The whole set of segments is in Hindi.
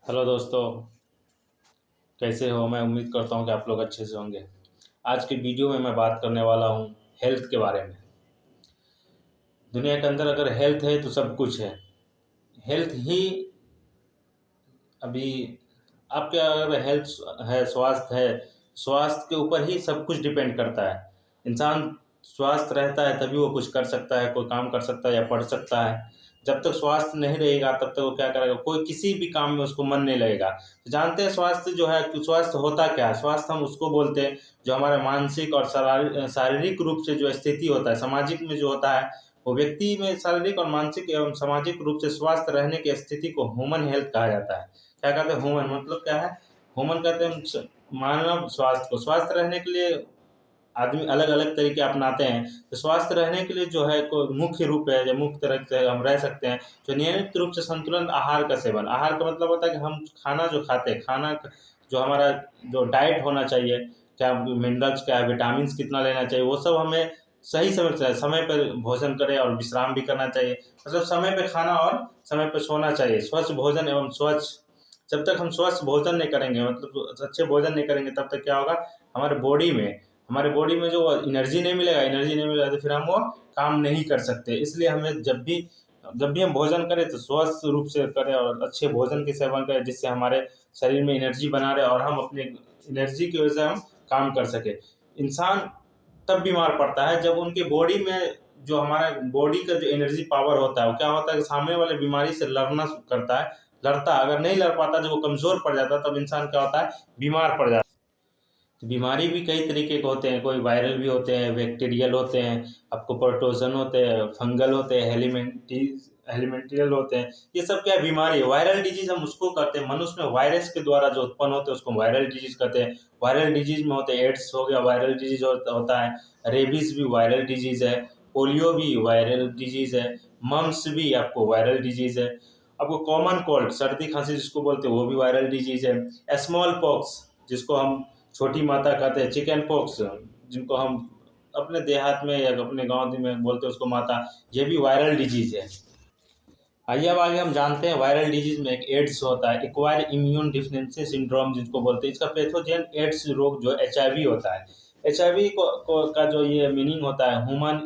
हेलो दोस्तों, कैसे हो। मैं उम्मीद करता हूँ कि आप लोग अच्छे से होंगे। आज की वीडियो में मैं बात करने वाला हूँ हेल्थ के बारे में। दुनिया के अंदर अगर हेल्थ है तो सब कुछ है। हेल्थ ही अभी आपके अगर हेल्थ है, स्वास्थ्य है, स्वास्थ्य के ऊपर ही सब कुछ डिपेंड करता है। इंसान स्वस्थ रहता है तभी वो कुछ कर सकता है, कोई काम कर सकता है या पढ़ सकता है। जब तक स्वास्थ्य नहीं रहेगा तब तक वो क्या करेगा, कोई किसी भी काम में उसको मन नहीं लगेगा। तो जानते हैं स्वास्थ्य जो है कि स्वास्थ्य होता क्या है। स्वास्थ्य हम उसको बोलते हैं जो हमारे मानसिक और शारीरिक रूप से जो स्थिति होता है, सामाजिक में जो होता है, वो व्यक्ति में शारीरिक और मानसिक एवं सामाजिक रूप से स्वस्थ रहने की स्थिति को ह्यूमन हेल्थ कहा जाता है। क्या कहते हैं ह्यूमन, मतलब क्या है। ह्यूमन कहते हैं मानव स्वास्थ्य को। स्वस्थ रहने के लिए आदमी अलग अलग तरीके अपनाते हैं। तो स्वस्थ रहने के लिए जो है कोई मुख्य रूप है, या मुख्य तरह से हम रह सकते हैं जो नियमित रूप से संतुलन आहार का सेवन। आहार का मतलब होता है कि हम खाना जो खाते हैं, जो हमारा जो डाइट होना चाहिए, क्या मिनरल्स, क्या विटामिन कितना लेना चाहिए, वो सब हमें सही समय पर भोजन करें और विश्राम भी करना चाहिए। मतलब समय पे खाना और समय पे सोना चाहिए। स्वच्छ भोजन एवं स्वच्छ, जब तक हम स्वस्थ भोजन नहीं करेंगे, मतलब अच्छे भोजन नहीं करेंगे, तब तक क्या होगा, हमारे बॉडी में जो एनर्जी नहीं मिलेगा, तो फिर हम वो काम नहीं कर सकते। इसलिए हमें जब भी हम भोजन करें तो स्वस्थ रूप से करें और अच्छे भोजन के सेवन करें, जिससे हमारे शरीर में एनर्जी बना रहे और हम अपने एनर्जी की वजह से हम काम कर सके। इंसान तब बीमार पड़ता है जब उनके बॉडी में, जो हमारा बॉडी का जो एनर्जी पावर होता है, वो क्या होता है कि सामने वाले बीमारी से लड़ता है। अगर नहीं लड़ पाता, जब वो कमज़ोर पड़ जाता है, तब इंसान क्या होता है, बीमार पड़ जाता है। तो बीमारी भी कई तरीके के होते हैं। कोई वायरल भी होते हैं, बैक्टीरियल होते हैं, आपको प्रोटोजन होते हैं, फंगल होते हैं, हेलिमेंटियल होते हैं। ये सब क्या बीमारी है। वायरल डिजीज हम उसको कहते हैं, मनुष्य में वायरस के द्वारा जो उत्पन्न होते हैं उसको वायरल डिजीज कहते हैं। वायरल डिजीज में होते हैं, एड्स हो गया वायरल डिजीज होता है, रेबीज भी वायरल डिजीज है, पोलियो भी वायरल डिजीज है, मम्स भी आपको वायरल डिजीज है। आपको कॉमन कोल्ड, सर्दी खांसी जिसको बोलते हैं, वो भी वायरल डिजीज है। स्मॉल पॉक्स जिसको हम छोटी माता कहते हैं, चिकन पॉक्स जिनको हम अपने देहात में या अपने गांव में बोलते हैं उसको माता, ये भी वायरल डिजीज है। आइए अब आगे हम जानते हैं वायरल डिजीज में एक एड्स होता है, एक्वायर इम्यून डिफिशिएंसी सिंड्रोम जिसको बोलते हैं। इसका पैथोजन एड्स रोग जो एचआईवी होता है। एचआईवी का जो ये मीनिंग होता है, ह्यूमन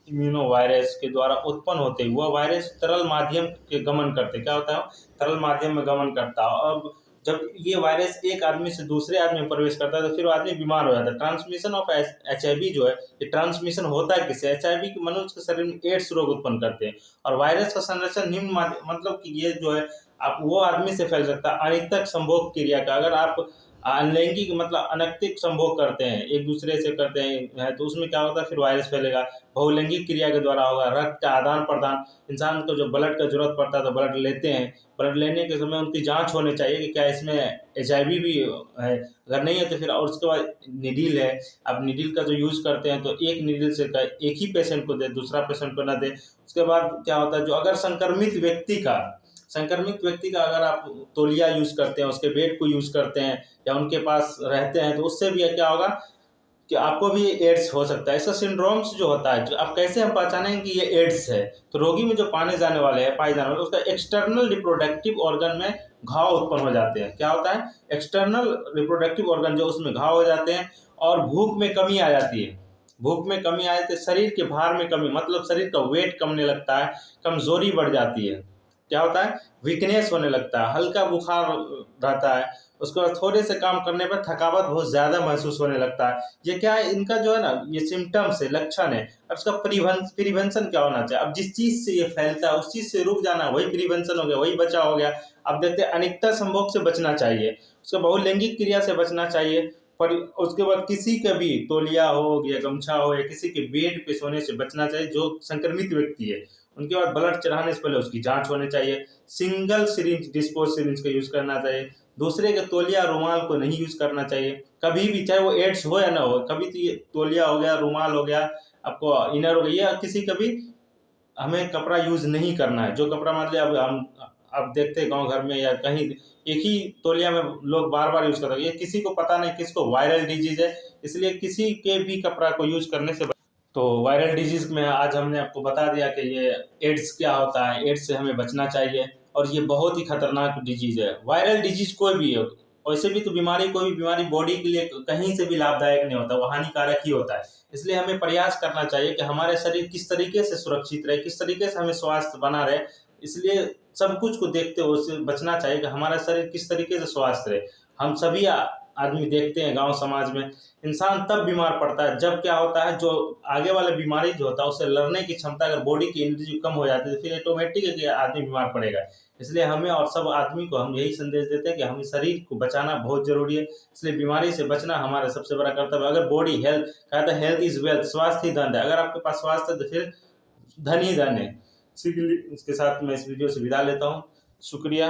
इम्यूनो वायरस के द्वारा उत्पन्न होते हैं। वह वायरस तरल माध्यम के गमन करते, क्या होता है, तरल माध्यम में गमन करता है। अब जब ये वायरस एक आदमी से दूसरे आदमी में प्रवेश करता है तो फिर वो आदमी बीमार हो जाता है। ट्रांसमिशन ऑफ एचआईवी जो है, ये ट्रांसमिशन होता है किससे, एचआईवी के मनुष्य के शरीर में एड्स रोग उत्पन्न करते हैं। और वायरस का संरक्षण मतलब कि ये जो है आप वो आदमी से फैल सकता है अनितक संभोग क्रिया का। अगर आप अनलैंगिक मतलब अनैतिक संभोग करते हैं, एक दूसरे से करते हैं, तो उसमें क्या होता है, फिर वायरस फैलेगा। बहुलैंगिक क्रिया के द्वारा होगा। रक्त का आदान प्रदान, इंसान को जो ब्लड का जरूरत पड़ता है तो ब्लड लेते हैं। ब्लड लेने के समय उनकी जांच होनी चाहिए कि क्या इसमें एचआईवी भी है। अगर नहीं है तो फिर, और उसके बाद निडिल है। अब निडिल का जो यूज़ करते हैं तो एक निडिल से एक ही पेशेंट को दे, दूसरा पेशेंट को ना दे। उसके बाद क्या होता है, जो अगर संक्रमित व्यक्ति का अगर आप तौलिया यूज़ करते हैं, उसके बेड को यूज़ करते हैं या उनके पास रहते हैं, तो उससे भी क्या होगा कि आपको भी एड्स हो सकता है। इसका सिंड्रोम्स जो होता है, जो आप कैसे हम पहचानेंगे कि ये एड्स है, तो रोगी में जो पाए जाने वाले उसका एक्सटर्नल रिप्रोडक्टिव ऑर्गन में घाव उत्पन्न हो जाते हैं। क्या होता है, एक्सटर्नल रिप्रोडक्टिव ऑर्गन जो उसमें घाव हो जाते हैं। और भूख में कमी आ जाती है। भूख में कमी आए तो शरीर के भार में कमी, मतलब शरीर का वेट कमने लगता है, कमजोरी बढ़ जाती है। क्या होता है, वीकनेस होने लगता है, हल्का बुखार रहता है। उसके बाद थोड़े से काम करने पर थकावट बहुत ज़्यादा महसूस होने लगता है। ये क्या है, इनका जो है ना, ये सिम्टम्स है, लक्षण है। अब इसका प्रिवेंशन क्या होना चाहिए। अब जिस चीज़ से ये फैलता है उस चीज़ से रुक जाना, वही प्रिवेंशन हो गया, वही बचाव हो गया। अब देखते हैं, अनिकता संभोग से बचना चाहिए, उसके बहुलैंगिक क्रिया से बचना चाहिए। पर उसके बाद किसी का भी तौलिया हो या गमछा हो या किसी के बेड पे सोने से बचना चाहिए जो संक्रमित व्यक्ति है। उनके बाद ब्लड चढ़ाने से पहले उसकी जांच होनी चाहिए। सिंगल सिरिंज, डिस्पोज सिरिंज का यूज़ करना चाहिए। दूसरे के तौलिया रुमाल को नहीं यूज़ करना चाहिए कभी भी, चाहे वो एड्स हो या ना हो। कभी तो ये तौलिया हो गया, रुमाल हो गया, आपको इनर हो गया, या किसी का भी हमें कपड़ा यूज़ नहीं करना है। जो कपड़ा मतलब अब हम अब देखते हैं गांव घर में या कहीं, एक ही तौलिया में लोग बार बार यूज़ करते हैं। ये किसी को पता नहीं किसको वायरल डिजीज है, इसलिए किसी के भी कपड़ा को यूज़ करने से तो वायरल डिजीज में आज हमने आपको बता दिया कि ये एड्स क्या होता है, एड्स से हमें बचना चाहिए। और ये बहुत ही खतरनाक डिजीज़ है। वायरल डिजीज़ कोई भी हो, वैसे भी तो बीमारी, कोई भी बीमारी बॉडी के लिए कहीं से भी लाभदायक नहीं होता, वो हानिकारक ही होता है। इसलिए हमें प्रयास करना चाहिए कि हमारे शरीर किस तरीके से सुरक्षित रहे, किस तरीके से हमें स्वास्थ्य बना रहे। इसलिए सब कुछ को देखते हुए उससे बचना चाहिए कि हमारा शरीर किस तरीके से स्वस्थ रहे। हम सभी आदमी देखते हैं गाँव समाज में, इंसान तब बीमार पड़ता है जब क्या होता है, जो आगे वाला बीमारी जो होता है उससे लड़ने की क्षमता, अगर बॉडी की एनर्जी कम हो जाती है तो फिर ऑटोमेटिक है कि आदमी बीमार पड़ेगा। इसलिए हमें और सब आदमी को हम यही संदेश देते हैं कि हमें शरीर को बचाना बहुत ज़रूरी है। इसलिए बीमारी से बचना हमारा सबसे बड़ा कर्तव्य है। अगर बॉडी हेल्थ, कहता है हेल्थ इज़ वेल्थ, स्वास्थ्य ही धन है। अगर आपके पास स्वास्थ्य है तो फिर धन ही धन है। इसी के लिए इसके साथ मैं इस वीडियो से विदा लेता हूँ। शुक्रिया।